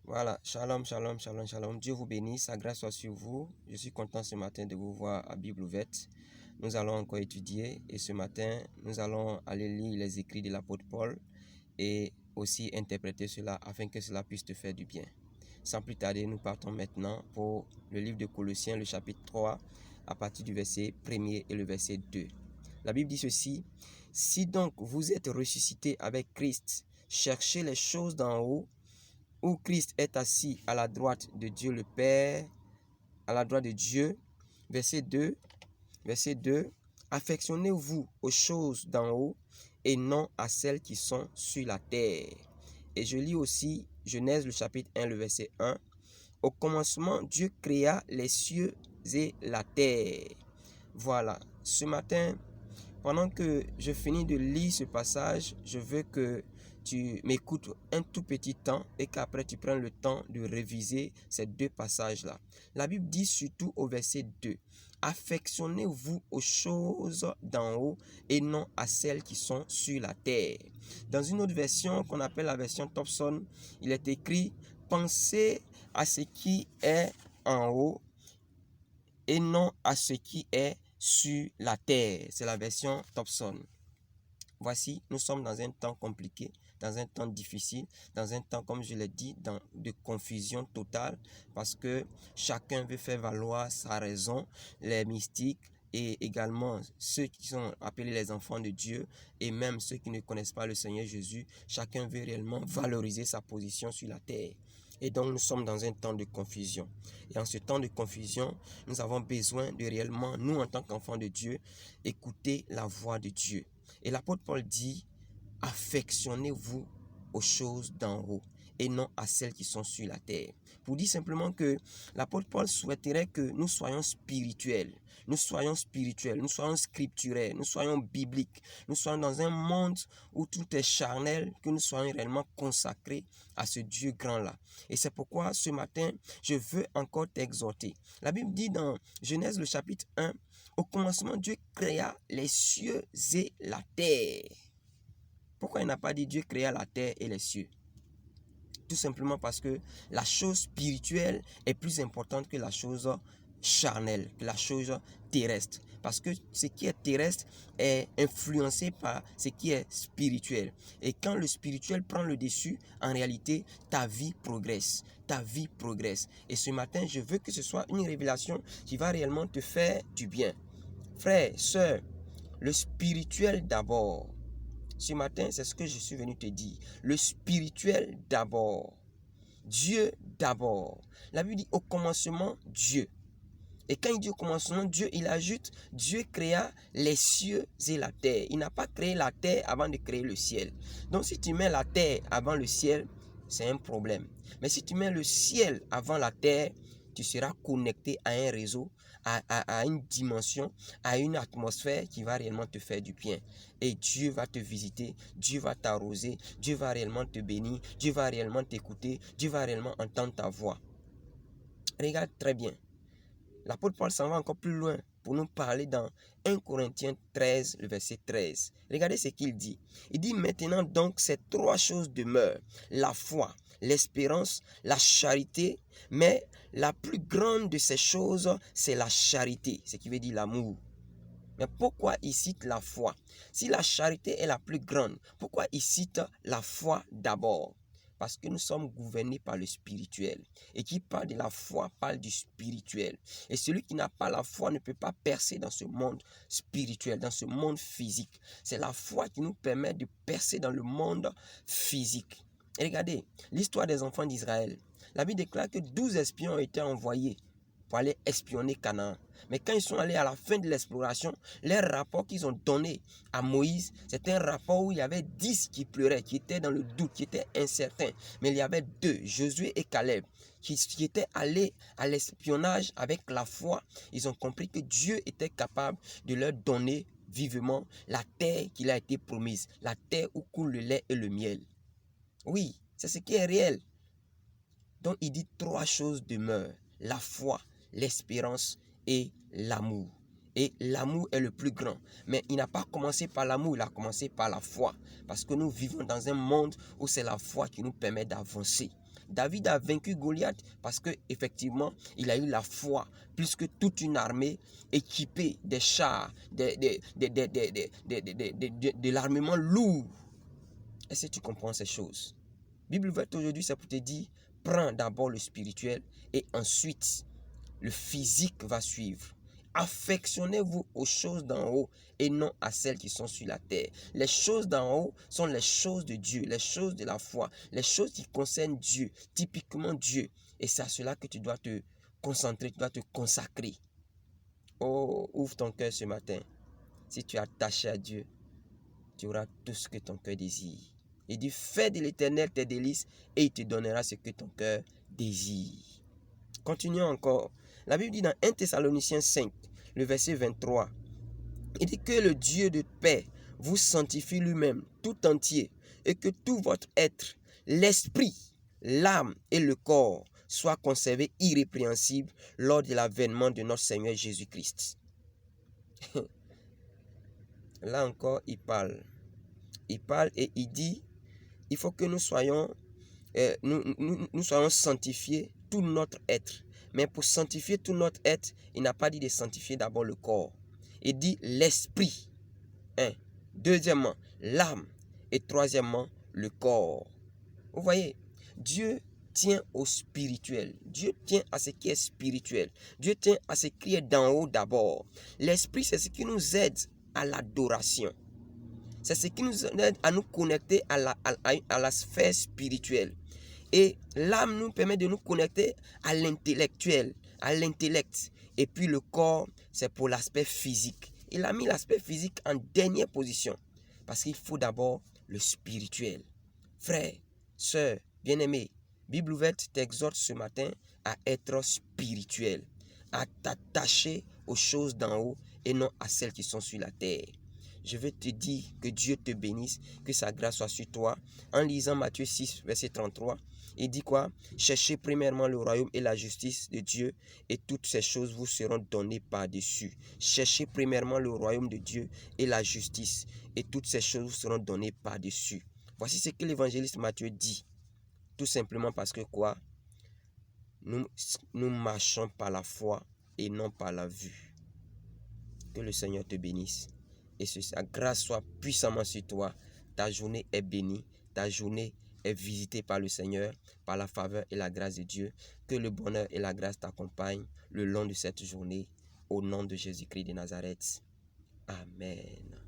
Voilà, shalom, shalom, shalom, shalom. Dieu vous bénisse, sa grâce soit sur vous. Je suis content ce matin de vous voir à Bible ouverte. Nous allons encore étudier et ce matin, nous allons aller lire les écrits de l'apôtre Paul et aussi interpréter cela afin que cela puisse te faire du bien. Sans plus tarder, nous partons maintenant pour le livre de Colossiens, le chapitre 3, à partir du verset 1er et le verset 2. La Bible dit ceci: « Si donc vous êtes ressuscités avec Christ, cherchez les choses d'en haut, où Christ est assis à la droite de Dieu le Père, à la droite de Dieu. » Verset 2. Affectionnez-vous aux choses d'en haut et non à celles qui sont sur la terre. Et je lis aussi Genèse le chapitre 1, le verset 1. Au commencement, Dieu créa les cieux et la terre. Voilà, ce matin, pendant que je finis de lire ce passage, je veux que tu m'écoutes un tout petit temps et qu'après tu prennes le temps de réviser ces deux passages-là. La Bible dit surtout au verset 2, « Affectionnez-vous aux choses d'en haut et non à celles qui sont sur la terre. » Dans une autre version qu'on appelle la version Thompson, il est écrit, « Pensez à ce qui est en haut et non à ce qui est sur la terre. » C'est la version Thompson. Voici, nous sommes dans un temps compliqué, dans un temps difficile, dans un temps, comme je l'ai dit, de confusion totale, parce que chacun veut faire valoir sa raison, les mystiques et également ceux qui sont appelés les enfants de Dieu et même ceux qui ne connaissent pas le Seigneur Jésus, chacun veut réellement valoriser sa position sur la terre. Et donc, nous sommes dans un temps de confusion. Et en ce temps de confusion, nous avons besoin de réellement, nous en tant qu'enfants de Dieu, écouter la voix de Dieu. Et l'apôtre Paul dit, affectionnez-vous aux choses d'en haut et non à celles qui sont sur la terre. Pour dire simplement que l'apôtre Paul souhaiterait que nous soyons spirituels, nous soyons scripturaires, nous soyons bibliques, nous soyons dans un monde où tout est charnel, que nous soyons réellement consacrés à ce Dieu grand-là. Et c'est pourquoi ce matin, je veux encore t'exhorter. La Bible dit dans Genèse le chapitre 1, au commencement, Dieu créa les cieux et la terre. Pourquoi il n'a pas dit Dieu créa la terre et les cieux? Tout simplement parce que la chose spirituelle est plus importante que la chose charnelle, que la chose terrestre. Parce que ce qui est terrestre est influencé par ce qui est spirituel. Et quand le spirituel prend le dessus, en réalité, ta vie progresse. Ta vie progresse. Et ce matin, je veux que ce soit une révélation qui va réellement te faire du bien. Frère, sœur, le spirituel d'abord. Ce matin, c'est ce que je suis venu te dire. Le spirituel d'abord. Dieu d'abord. La Bible dit au commencement, Dieu. Et quand il dit au commencement, Dieu, il ajoute, Dieu créa les cieux et la terre. Il n'a pas créé la terre avant de créer le ciel. Donc si tu mets la terre avant le ciel, c'est un problème. Mais si tu mets le ciel avant la terre, tu seras connecté à un réseau, à une dimension, à une atmosphère qui va réellement te faire du bien. Et Dieu va te visiter, Dieu va t'arroser, Dieu va réellement te bénir, Dieu va réellement t'écouter, Dieu va réellement entendre ta voix. Regarde très bien. L'apôtre Paul s'en va encore plus loin pour nous parler dans 1 Corinthiens 13, le verset 13. Regardez ce qu'il dit. Il dit, maintenant donc ces trois choses demeurent, la foi, l'espérance, la charité, mais la plus grande de ces choses, c'est la charité, ce qui veut dire l'amour. Mais pourquoi il cite la foi? Si la charité est la plus grande, pourquoi il cite la foi d'abord? Parce que nous sommes gouvernés par le spirituel. Et qui parle de la foi parle du spirituel. Et celui qui n'a pas la foi ne peut pas percer dans ce monde spirituel, dans ce monde physique. C'est la foi qui nous permet de percer dans le monde physique. Et regardez, l'histoire des enfants d'Israël. La Bible déclare que 12 espions ont été envoyés pour aller espionner Canaan. Mais quand ils sont allés à la fin de l'exploration, les rapports qu'ils ont donnés à Moïse, c'était un rapport où il y avait 10 qui pleuraient, qui étaient dans le doute, qui étaient incertains. Mais il y avait 2, Josué et Caleb, qui étaient allés à l'espionnage avec la foi. Ils ont compris que Dieu était capable de leur donner vivement la terre qui a été promise, la terre où coule le lait et le miel. Oui, c'est ce qui est réel. Donc il dit 3 choses demeurent, la foi, l'espérance et l'amour. Et l'amour est le plus grand. Mais il n'a pas commencé par l'amour, il a commencé par la foi. Parce que nous vivons dans un monde où c'est la foi qui nous permet d'avancer. David a vaincu Goliath parce que effectivement, il a eu la foi, plus que toute une armée équipée des chars, de l'armement lourd. Est-ce que tu comprends ces choses? Bible ouverte aujourd'hui, c'est pour te dire, prends d'abord le spirituel et ensuite le physique va suivre. Affectionnez-vous aux choses d'en haut et non à celles qui sont sur la terre. Les choses d'en haut sont les choses de Dieu, les choses de la foi, les choses qui concernent Dieu, typiquement Dieu. Et c'est à cela que tu dois te concentrer, tu dois te consacrer. Oh, ouvre ton cœur ce matin. Si tu es attaché à Dieu, tu auras tout ce que ton cœur désire. Il dit, fais de l'Éternel tes délices et il te donnera ce que ton cœur désire. Continuons encore. La Bible dit dans 1 Thessaloniciens 5, le verset 23, il dit que le Dieu de paix vous sanctifie lui-même tout entier et que tout votre être, l'esprit, l'âme et le corps soient conservés irrépréhensibles lors de l'avènement de notre Seigneur Jésus-Christ. Là encore, il parle. Il parle et il dit, il faut que nous soyons sanctifiés tout notre être. Mais pour sanctifier tout notre être, il n'a pas dit de sanctifier d'abord le corps. Il dit l'esprit. Deuxièmement, l'âme. Et troisièmement, le corps. Vous voyez, Dieu tient au spirituel. Dieu tient à ce qui est spirituel. Dieu tient à ce qui est d'en haut d'abord. L'esprit, c'est ce qui nous aide à l'adoration. C'est ce qui nous aide à nous connecter à la sphère spirituelle. Et l'âme nous permet de nous connecter à l'intellectuel, à l'intellect. Et puis le corps, c'est pour l'aspect physique. Il a mis l'aspect physique en dernière position. Parce qu'il faut d'abord le spirituel. Frères, sœurs, bien-aimés, Bible ouverte t'exhorte ce matin à être spirituel, à t'attacher aux choses d'en haut et non à celles qui sont sur la terre. Je veux te dire que Dieu te bénisse, que sa grâce soit sur toi. En lisant Matthieu 6, verset 33, il dit quoi? Cherchez premièrement le royaume et la justice de Dieu et toutes ces choses vous seront données par-dessus. Cherchez premièrement le royaume de Dieu et la justice et toutes ces choses vous seront données par-dessus. Voici ce que l'évangéliste Matthieu dit. Tout simplement parce que quoi? Nous marchons par la foi et non par la vue. Que le Seigneur te bénisse. Et que sa grâce soit puissamment sur toi. Ta journée est bénie. Ta journée est visitée par le Seigneur, par la faveur et la grâce de Dieu. Que le bonheur et la grâce t'accompagnent le long de cette journée. Au nom de Jésus-Christ de Nazareth. Amen.